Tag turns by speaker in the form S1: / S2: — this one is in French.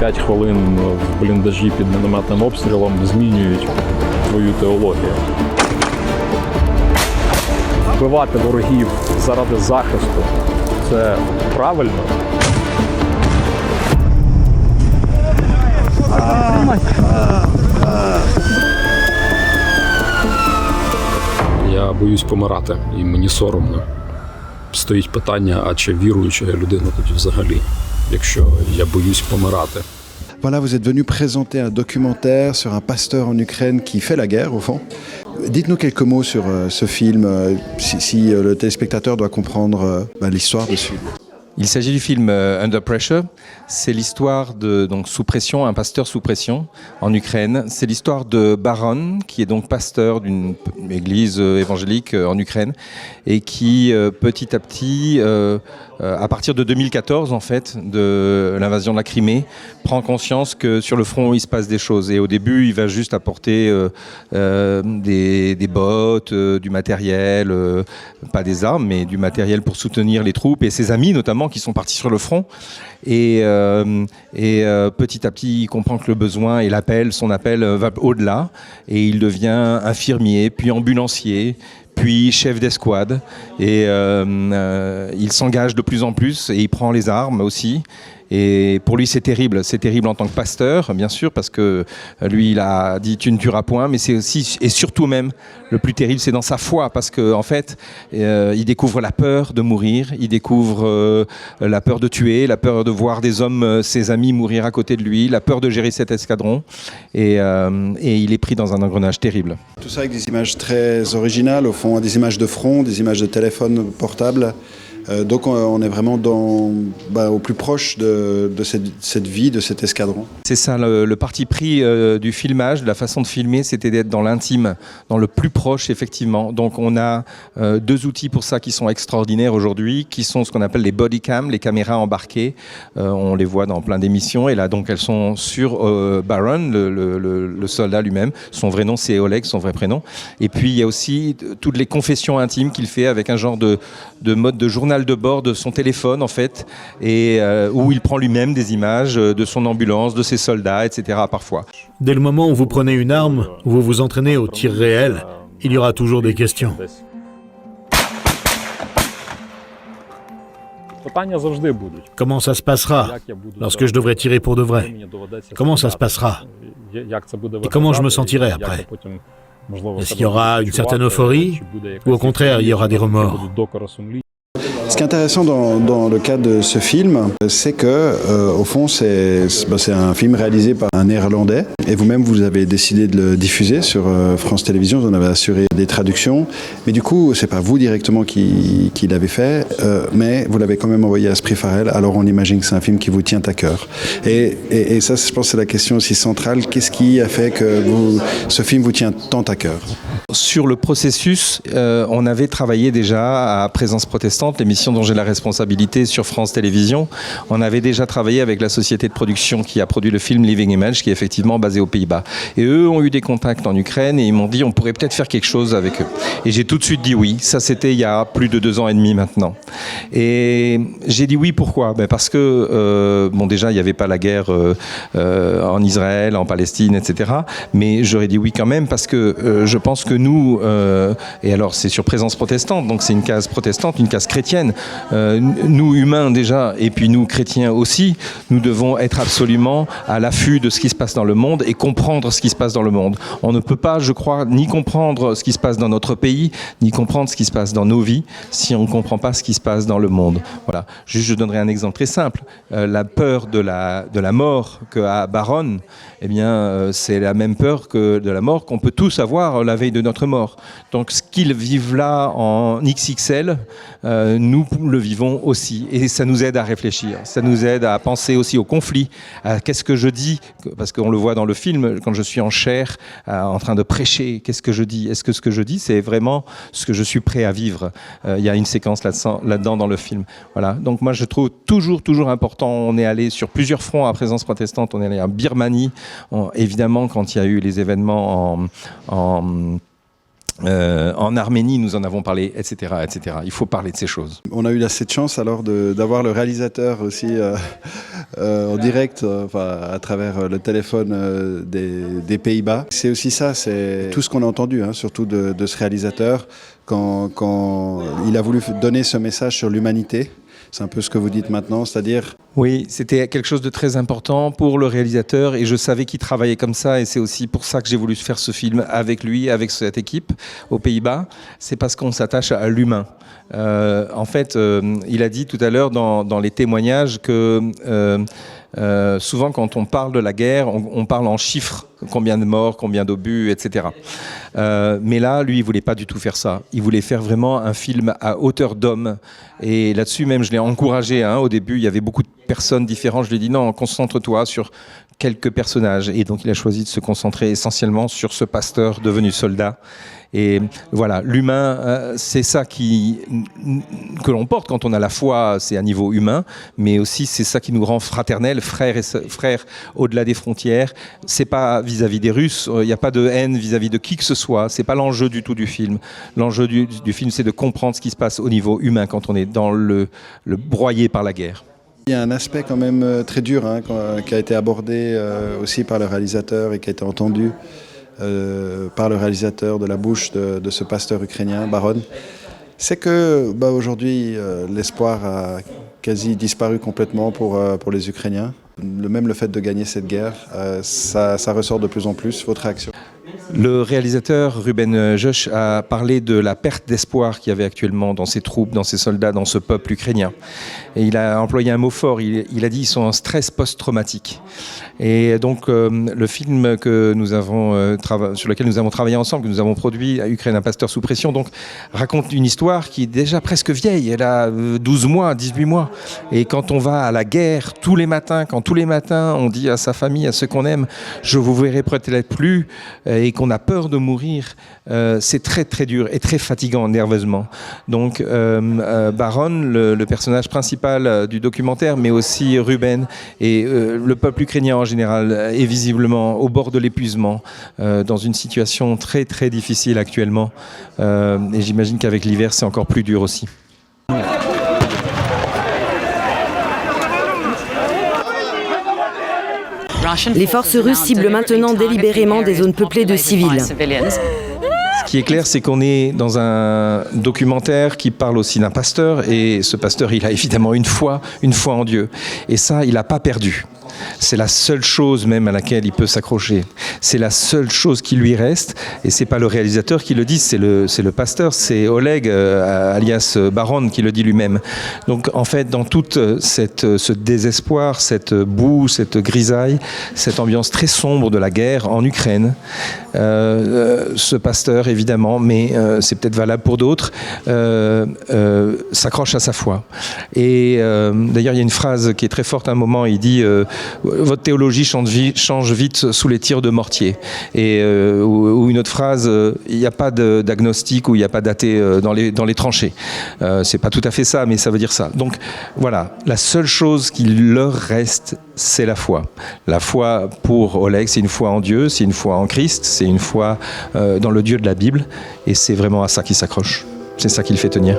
S1: 5 хвилин в бліндажі під мінометним обстрілом змінюють твою теологію. Вбивати ворогів заради захисту – це правильно? Я боюсь помирати, і мені соромно. Стоїть питання, а чи віруюча я людина тоді взагалі, якщо я боюсь помирати.
S2: Voilà, vous êtes venu présenter un documentaire sur un pasteur en Ukraine qui fait la guerre, au fond. Dites-nous quelques mots sur ce film, si le téléspectateur doit comprendre l'histoire de ce film.
S3: Il s'agit du film Under Pressure. C'est l'histoire de donc sous pression, un pasteur sous pression en Ukraine. C'est l'histoire de Baron, qui est donc pasteur d'une église évangélique en Ukraine et qui petit à petit, à partir de 2014 en fait, de l'invasion de la Crimée, prend conscience que sur le front il se passe des choses. Et au début, il va juste apporter des bottes, du matériel, pas des armes, mais du matériel pour soutenir les troupes et ses amis notamment qui sont partis sur le front. Et petit à petit, il comprend que le besoin et l'appel, son appel va au-delà. Et il devient infirmier, puis ambulancier, puis chef d'escouade. Et il s'engage de plus en plus et il prend les armes aussi. Et pour lui, c'est terrible en tant que pasteur, bien sûr, parce que lui, il a dit « tu ne tueras point », mais c'est aussi, et surtout même, le plus terrible, c'est dans sa foi, parce qu'en fait, il découvre la peur de mourir, il découvre la peur de tuer, la peur de voir des hommes, ses amis, mourir à côté de lui, la peur de gérer cet escadron, et il est pris dans un engrenage terrible.
S2: Tout ça avec des images très originales, au fond, des images de front, des images de téléphone portable. Donc on est vraiment au plus proche de cette vie, de cet escadron.
S3: C'est ça, le parti pris du filmage, de la façon de filmer, c'était d'être dans l'intime, dans le plus proche effectivement. Donc on a deux outils pour ça qui sont extraordinaires aujourd'hui, qui sont ce qu'on appelle les body cam, les caméras embarquées. On les voit dans plein d'émissions et là donc elles sont sur Baron, le soldat lui-même. Son vrai nom c'est Oleg, son vrai prénom. Et puis il y a aussi toutes les confessions intimes qu'il fait avec un genre de mode de journal de bord de son téléphone en fait, et où il prend lui-même des images de son ambulance, de ses soldats, etc. parfois.
S4: Dès le moment où vous prenez une arme, où vous vous entraînez au tir réel, il y aura toujours des questions. Comment ça se passera lorsque je devrais tirer pour de vrai? Comment ça se passera? Et comment je me sentirai après? Est-ce qu'il y aura une certaine euphorie ou au contraire il y aura des remords?
S2: Ce qui est intéressant dans le cas de ce film, c'est que, au fond, c'est un film réalisé par un Néerlandais. Et vous-même, vous avez décidé de le diffuser sur France Télévisions. Vous en avez assuré des traductions. Mais du coup, c'est pas vous directement qui l'avez fait, mais vous l'avez quand même envoyé à Esprit Farel. Alors on imagine que c'est un film qui vous tient à cœur. Et ça, je pense, c'est la question aussi centrale. Qu'est-ce qui a fait que ce film vous tient tant à cœur?
S3: Sur le processus, on avait travaillé déjà à Présence Protestante, l'émission dont j'ai la responsabilité sur France Télévisions. On avait déjà travaillé avec la société de production qui a produit le film Living Image, qui est effectivement basé aux Pays-Bas. Et eux ont eu des contacts en Ukraine et ils m'ont dit on pourrait peut-être faire quelque chose avec eux. Et j'ai tout de suite dit oui. Ça, c'était il y a plus de 2 ans et demi maintenant. Et j'ai dit oui, pourquoi? Parce que, déjà, il n'y avait pas la guerre en Israël, en Palestine, etc. Mais j'aurais dit oui quand même parce que je pense que nous, et alors c'est sur Présence Protestante, donc c'est une case protestante, une case chrétienne. Nous humains déjà, et puis nous chrétiens aussi, nous devons être absolument à l'affût de ce qui se passe dans le monde et comprendre ce qui se passe dans le monde. On ne peut pas, je crois, ni comprendre ce qui se passe dans notre pays, ni comprendre ce qui se passe dans nos vies, si on ne comprend pas ce qui se passe dans le monde. Voilà. Juste, je donnerai un exemple très simple. La peur de la mort qu'a Baron, eh bien, c'est la même peur que de la mort qu'on peut tous avoir la veille de notre mort. Donc, ce qu'ils vivent là en XXL, nous le vivons aussi. Et ça nous aide à réfléchir. Ça nous aide à penser aussi au conflit, à qu'est-ce que je dis, parce qu'on le voit dans le film, quand je suis en chair, en train de prêcher, qu'est-ce que je dis? Est-ce que ce que je dis, c'est vraiment ce que je suis prêt à vivre? Il y a une séquence là-dedans dans le film. Voilà. Donc, moi, je trouve toujours important. On est allé sur plusieurs fronts à Présence Protestante. On est allé en Birmanie. Évidemment, quand il y a eu les événements En Arménie, nous en avons parlé, etc., etc. Il faut parler de ces choses.
S2: On a eu cette chance alors d'avoir le réalisateur aussi en direct, à travers le téléphone des Pays-Bas. C'est aussi ça, c'est tout ce qu'on a entendu, surtout de ce réalisateur, quand il a voulu donner ce message sur l'humanité. C'est un peu ce que vous dites maintenant, c'est-à-dire...
S3: Oui, c'était quelque chose de très important pour le réalisateur et je savais qu'il travaillait comme ça et c'est aussi pour ça que j'ai voulu faire ce film avec lui, avec cette équipe aux Pays-Bas. C'est parce qu'on s'attache à l'humain. En fait, il a dit tout à l'heure dans les témoignages que souvent quand on parle de la guerre, on parle en chiffres, combien de morts, combien d'obus, etc. Mais là, lui, il voulait pas du tout faire ça. Il voulait faire vraiment un film à hauteur d'homme. Et là-dessus, même, je l'ai encouragé. Au début, il y avait beaucoup de personnes différentes. Je lui ai dit non, concentre-toi sur quelques personnages. Et donc, il a choisi de se concentrer essentiellement sur ce pasteur devenu soldat. Et voilà, l'humain, c'est ça que l'on porte quand on a la foi, c'est à niveau humain, mais aussi c'est ça qui nous rend fraternels, frères au-delà des frontières. C'est pas vis-à-vis des Russes, il n'y a pas de haine vis-à-vis de qui que ce soit, c'est pas l'enjeu du tout du film. L'enjeu du film, c'est de comprendre ce qui se passe au niveau humain quand on est dans le broyé par la guerre.
S2: Il y a un aspect quand même très dur qui a été abordé aussi par le réalisateur et qui a été entendu par le réalisateur de la bouche de ce pasteur ukrainien, Baron, c'est que aujourd'hui l'espoir a quasi disparu complètement pour les Ukrainiens. Même le fait de gagner cette guerre, ça ressort de plus en plus. Votre réaction ?
S3: Le réalisateur Ruben Josh a parlé de la perte d'espoir qu'il y avait actuellement dans ses troupes, dans ses soldats, dans ce peuple ukrainien. Et il a employé un mot fort, il a dit qu'ils sont en stress post-traumatique. Et donc le film que nous avons sur lequel nous avons travaillé ensemble, que nous avons produit à Ukraine, un pasteur sous pression, donc raconte une histoire qui est déjà presque vieille. Elle a 12 mois, 18 mois. Et quand on va à la guerre tous les matins, quand tous les matins on dit à sa famille, à ceux qu'on aime, je vous verrai peut-être plus, et qu'on a peur de mourir, c'est très très dur et très fatigant nerveusement. Donc Baron, le personnage principal du documentaire, mais aussi Ruben et le peuple ukrainien en général est visiblement au bord de l'épuisement, dans une situation très très difficile actuellement. Et j'imagine qu'avec l'hiver c'est encore plus dur aussi.
S5: Les forces russes ciblent maintenant délibérément des zones peuplées de civils.
S3: Ce qui est clair, c'est qu'on est dans un documentaire qui parle aussi d'un pasteur, et ce pasteur, il a évidemment une foi en Dieu. Et ça, il n'a pas perdu. C'est la seule chose même à laquelle il peut s'accrocher. C'est la seule chose qui lui reste, et c'est pas le réalisateur qui le dit, c'est le pasteur, c'est Oleg, alias Baron, qui le dit lui-même. Donc en fait, dans tout ce désespoir, cette boue, cette grisaille, cette ambiance très sombre de la guerre en Ukraine, ce pasteur, évidemment, mais c'est peut-être valable pour d'autres, s'accroche à sa foi. Et d'ailleurs, il y a une phrase qui est très forte à un moment, il dit votre théologie change vite sous les tirs de mortier. Et, ou une autre phrase, il n'y a pas d'agnostic ou il n'y a pas d'athée dans les tranchées. C'est pas tout à fait ça, mais ça veut dire ça. Donc voilà, la seule chose qui leur reste, c'est la foi. La foi pour Oleg, c'est une foi en Dieu, c'est une foi en Christ, c'est une foi dans le Dieu de la Bible, et c'est vraiment à ça qu'il s'accroche. C'est ça qui le fait tenir.